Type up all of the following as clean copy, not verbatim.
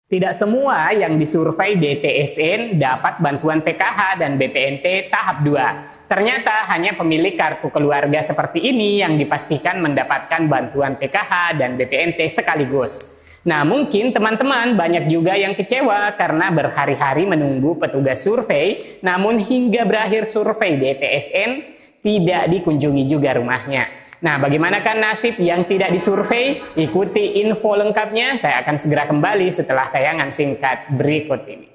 Tidak semua yang disurvei DTSN dapat bantuan PKH dan BPNT tahap 2. Ternyata hanya pemilik kartu keluarga seperti ini yang dipastikan mendapatkan bantuan PKH dan BPNT sekaligus. Nah, mungkin teman-teman banyak juga yang kecewa karena berhari-hari menunggu petugas survei, namun hingga berakhir survei DTSN tidak dikunjungi juga rumahnya. Nah, bagaimanakah nasib yang tidak disurvei? Ikuti info lengkapnya, saya akan segera kembali setelah tayangan singkat berikut ini.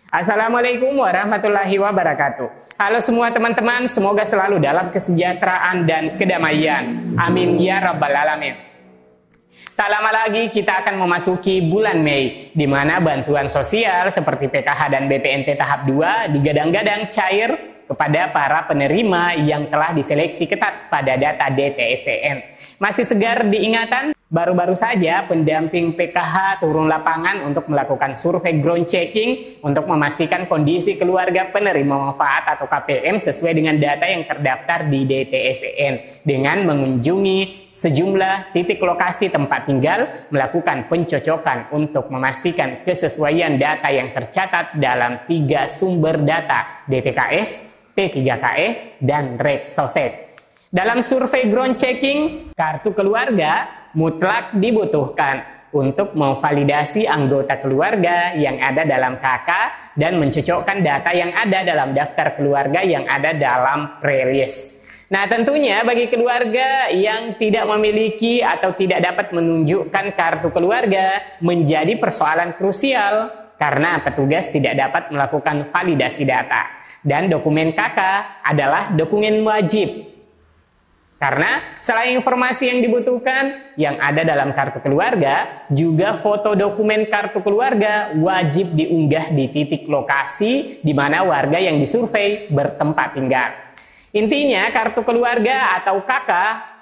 Assalamualaikum warahmatullahi wabarakatuh. Halo semua teman-teman, semoga selalu dalam kesejahteraan dan kedamaian. Amin ya rabbal alamin. Tak lama lagi kita akan memasuki bulan Mei, di mana bantuan sosial seperti PKH dan BPNT tahap 2 digadang-gadang cair kepada para penerima yang telah diseleksi ketat pada data DTSN. Masih segar diingatan? Baru-baru saja pendamping PKH turun lapangan untuk melakukan survei ground checking untuk memastikan kondisi keluarga penerima manfaat atau KPM sesuai dengan data yang terdaftar di DTSN dengan mengunjungi sejumlah titik lokasi tempat tinggal, melakukan pencocokan untuk memastikan kesesuaian data yang tercatat dalam 3 sumber data DTKS, P3KE, dan Reksoset. Dalam survei ground checking, kartu keluarga mutlak dibutuhkan untuk memvalidasi anggota keluarga yang ada dalam KK dan mencocokkan data yang ada dalam daftar keluarga yang ada dalam pre-list. Nah, tentunya bagi keluarga yang tidak memiliki atau tidak dapat menunjukkan kartu keluarga menjadi persoalan krusial karena petugas tidak dapat melakukan validasi data. Dan dokumen KK adalah dokumen wajib. Karena selain informasi yang dibutuhkan yang ada dalam kartu keluarga, juga foto dokumen kartu keluarga wajib diunggah di titik lokasi di mana warga yang disurvei bertempat tinggal. Intinya kartu keluarga atau KK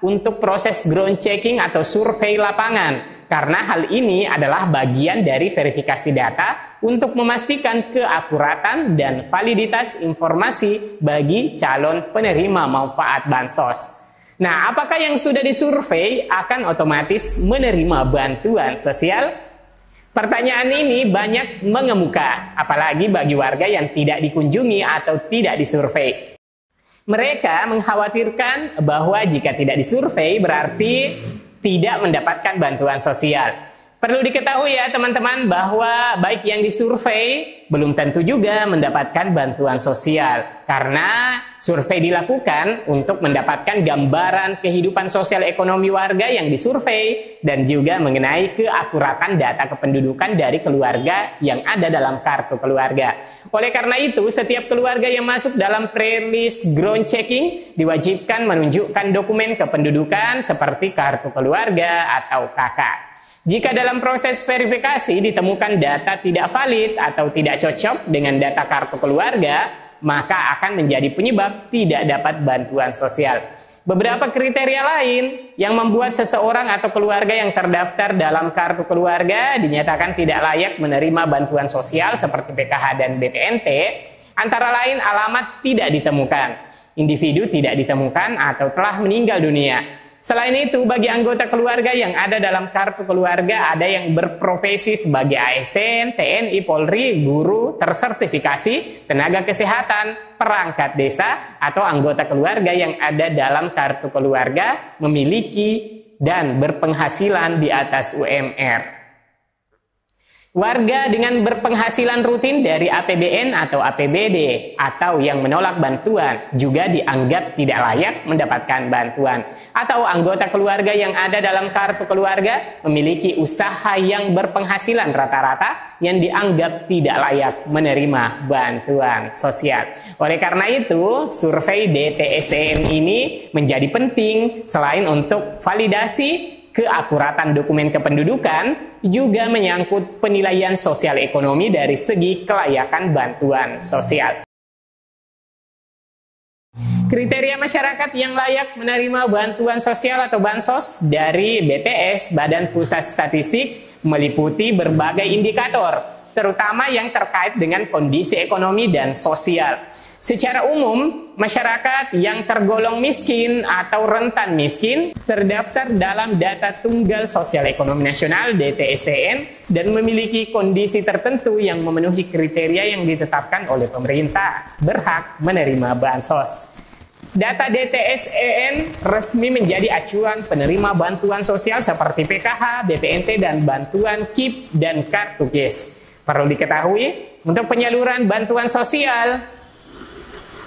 untuk proses ground checking atau survei lapangan, karena hal ini adalah bagian dari verifikasi data untuk memastikan keakuratan dan validitas informasi bagi calon penerima manfaat bansos. Nah, apakah yang sudah disurvei akan otomatis menerima bantuan sosial? Pertanyaan ini banyak mengemuka, apalagi bagi warga yang tidak dikunjungi atau tidak disurvei. Mereka mengkhawatirkan bahwa jika tidak disurvei berarti tidak mendapatkan bantuan sosial. Perlu diketahui ya teman-teman bahwa baik yang disurvei belum tentu juga mendapatkan bantuan sosial. Karena survei dilakukan untuk mendapatkan gambaran kehidupan sosial ekonomi warga yang disurvei dan juga mengenai keakuratan data kependudukan dari keluarga yang ada dalam kartu keluarga. Oleh karena itu, setiap keluarga yang masuk dalam pre-list ground checking diwajibkan menunjukkan dokumen kependudukan seperti kartu keluarga atau KK. Jika dalam proses verifikasi ditemukan data tidak valid atau tidak cocok dengan data kartu keluarga, maka akan menjadi penyebab tidak dapat bantuan sosial. Beberapa kriteria lain yang membuat seseorang atau keluarga yang terdaftar dalam kartu keluarga dinyatakan tidak layak menerima bantuan sosial seperti PKH dan BPNT, antara lain alamat tidak ditemukan, individu tidak ditemukan atau telah meninggal dunia. Selain itu, bagi anggota keluarga yang ada dalam kartu keluarga ada yang berprofesi sebagai ASN, TNI, Polri, guru, tersertifikasi, tenaga kesehatan, perangkat desa, atau anggota keluarga yang ada dalam kartu keluarga memiliki dan berpenghasilan di atas UMR. Warga dengan berpenghasilan rutin dari APBN atau APBD atau yang menolak bantuan juga dianggap tidak layak mendapatkan bantuan. Atau anggota keluarga yang ada dalam kartu keluarga memiliki usaha yang berpenghasilan rata-rata yang dianggap tidak layak menerima bantuan sosial. Oleh karena itu, survei DTSN ini menjadi penting selain untuk validasi keakuratan dokumen kependudukan, juga menyangkut penilaian sosial ekonomi dari segi kelayakan bantuan sosial. Kriteria masyarakat yang layak menerima bantuan sosial atau bansos dari BPS, Badan Pusat Statistik, meliputi berbagai indikator, terutama yang terkait dengan kondisi ekonomi dan sosial. Secara umum, masyarakat yang tergolong miskin atau rentan miskin terdaftar dalam Data Tunggal Sosial Ekonomi Nasional (DTSEN) dan memiliki kondisi tertentu yang memenuhi kriteria yang ditetapkan oleh pemerintah berhak menerima bansos. Data DTSEN resmi menjadi acuan penerima bantuan sosial seperti PKH, BPNT, dan bantuan KIP dan kartu KIS. Perlu diketahui, untuk penyaluran bantuan sosial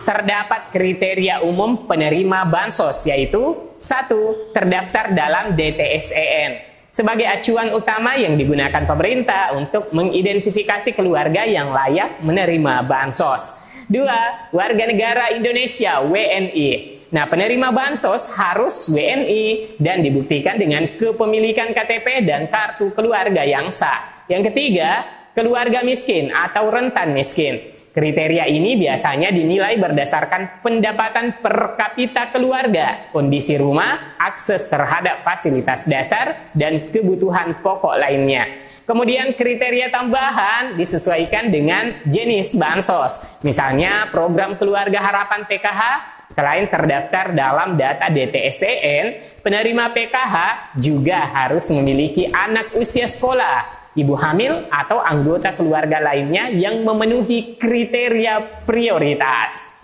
terdapat kriteria umum penerima bansos, yaitu 1. Terdaftar dalam DTSEN sebagai acuan utama yang digunakan pemerintah untuk mengidentifikasi keluarga yang layak menerima bansos. 2. Warga negara Indonesia (WNI). Nah, penerima bansos harus WNI dan dibuktikan dengan kepemilikan KTP dan kartu keluarga yang sah. Yang ketiga, keluarga miskin atau rentan miskin. Kriteria ini biasanya dinilai berdasarkan pendapatan per kapita keluarga, kondisi rumah, akses terhadap fasilitas dasar, dan kebutuhan pokok lainnya. Kemudian kriteria tambahan disesuaikan dengan jenis bansos. Misalnya program Keluarga Harapan PKH, selain terdaftar dalam data DTSEN, penerima PKH juga harus memiliki anak usia sekolah, ibu hamil, atau anggota keluarga lainnya yang memenuhi kriteria prioritas.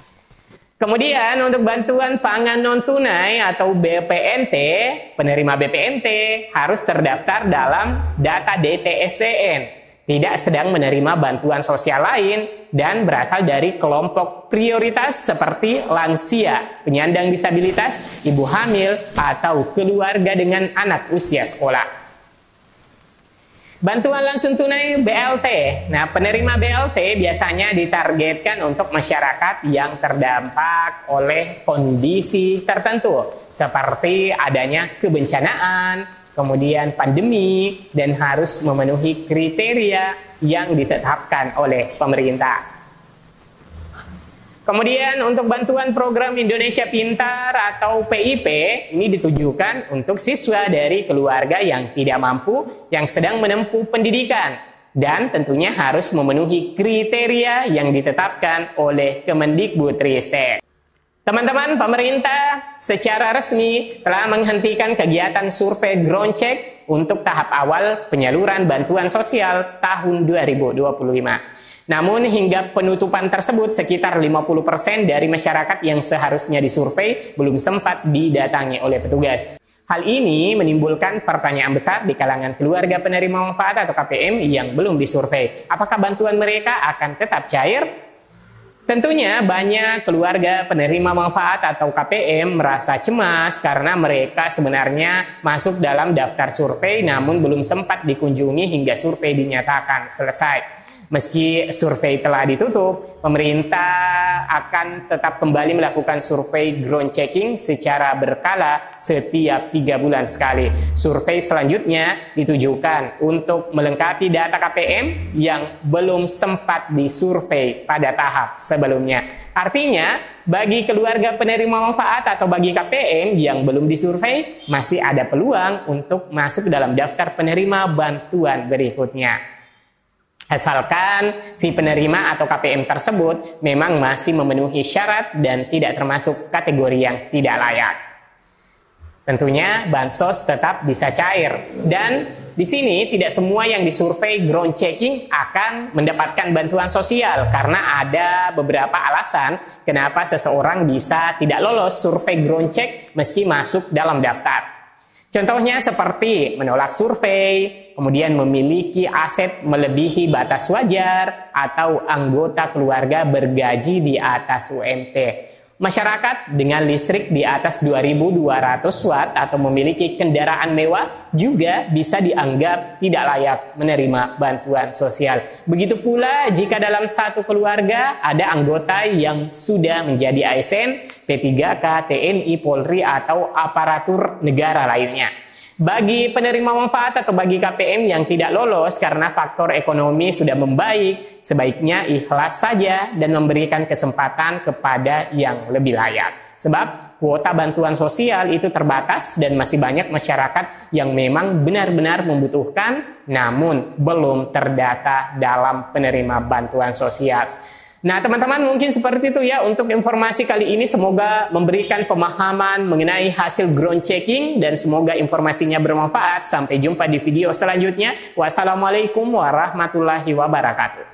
Kemudian untuk bantuan pangan non-tunai atau BPNT, penerima BPNT harus terdaftar dalam data DTSEN, tidak sedang menerima bantuan sosial lain, dan berasal dari kelompok prioritas seperti lansia, penyandang disabilitas, ibu hamil, atau keluarga dengan anak usia sekolah. Bantuan langsung tunai BLT. Nah, penerima BLT biasanya ditargetkan untuk masyarakat yang terdampak oleh kondisi tertentu, seperti adanya kebencanaan, kemudian pandemi, dan harus memenuhi kriteria yang ditetapkan oleh pemerintah. Kemudian untuk bantuan program Indonesia Pintar atau PIP, ini ditujukan untuk siswa dari keluarga yang tidak mampu yang sedang menempuh pendidikan dan tentunya harus memenuhi kriteria yang ditetapkan oleh Kemendikbudristek. Teman-teman, pemerintah secara resmi telah menghentikan kegiatan survei ground check untuk tahap awal penyaluran bantuan sosial tahun 2025. Namun hingga penutupan tersebut sekitar 50% dari masyarakat yang seharusnya disurvei belum sempat didatangi oleh petugas. Hal ini menimbulkan pertanyaan besar di kalangan keluarga penerima manfaat atau KPM yang belum disurvei. Apakah bantuan mereka akan tetap cair? Tentunya banyak keluarga penerima manfaat atau KPM merasa cemas karena mereka sebenarnya masuk dalam daftar survei namun belum sempat dikunjungi hingga survei dinyatakan selesai. Meski survei telah ditutup, pemerintah akan tetap kembali melakukan survei ground checking secara berkala setiap 3 bulan sekali. Survei selanjutnya ditujukan untuk melengkapi data KPM yang belum sempat disurvei pada tahap sebelumnya. Artinya, bagi keluarga penerima manfaat atau bagi KPM yang belum disurvei, masih ada peluang untuk masuk dalam daftar penerima bantuan berikutnya. Asalkan si penerima atau KPM tersebut memang masih memenuhi syarat dan tidak termasuk kategori yang tidak layak. Tentunya bansos tetap bisa cair dan di sini tidak semua yang disurvei ground checking akan mendapatkan bantuan sosial karena ada beberapa alasan kenapa seseorang bisa tidak lolos survei ground check meski masuk dalam daftar. Contohnya seperti menolak survei, kemudian memiliki aset melebihi batas wajar, atau anggota keluarga bergaji di atas UMP. Masyarakat dengan listrik di atas 2.200 watt atau memiliki kendaraan mewah juga bisa dianggap tidak layak menerima bantuan sosial. Begitu pula jika dalam satu keluarga ada anggota yang sudah menjadi ASN, P3K, TNI, Polri, atau aparatur negara lainnya. Bagi penerima manfaat atau bagi KPM yang tidak lolos karena faktor ekonomi sudah membaik, sebaiknya ikhlas saja dan memberikan kesempatan kepada yang lebih layak. Sebab kuota bantuan sosial itu terbatas dan masih banyak masyarakat yang memang benar-benar membutuhkan namun belum terdata dalam penerima bantuan sosial. Nah, teman-teman, mungkin seperti itu ya untuk informasi kali ini. Semoga memberikan pemahaman mengenai hasil ground checking dan semoga informasinya bermanfaat. Sampai jumpa di video selanjutnya. Wassalamualaikum warahmatullahi wabarakatuh.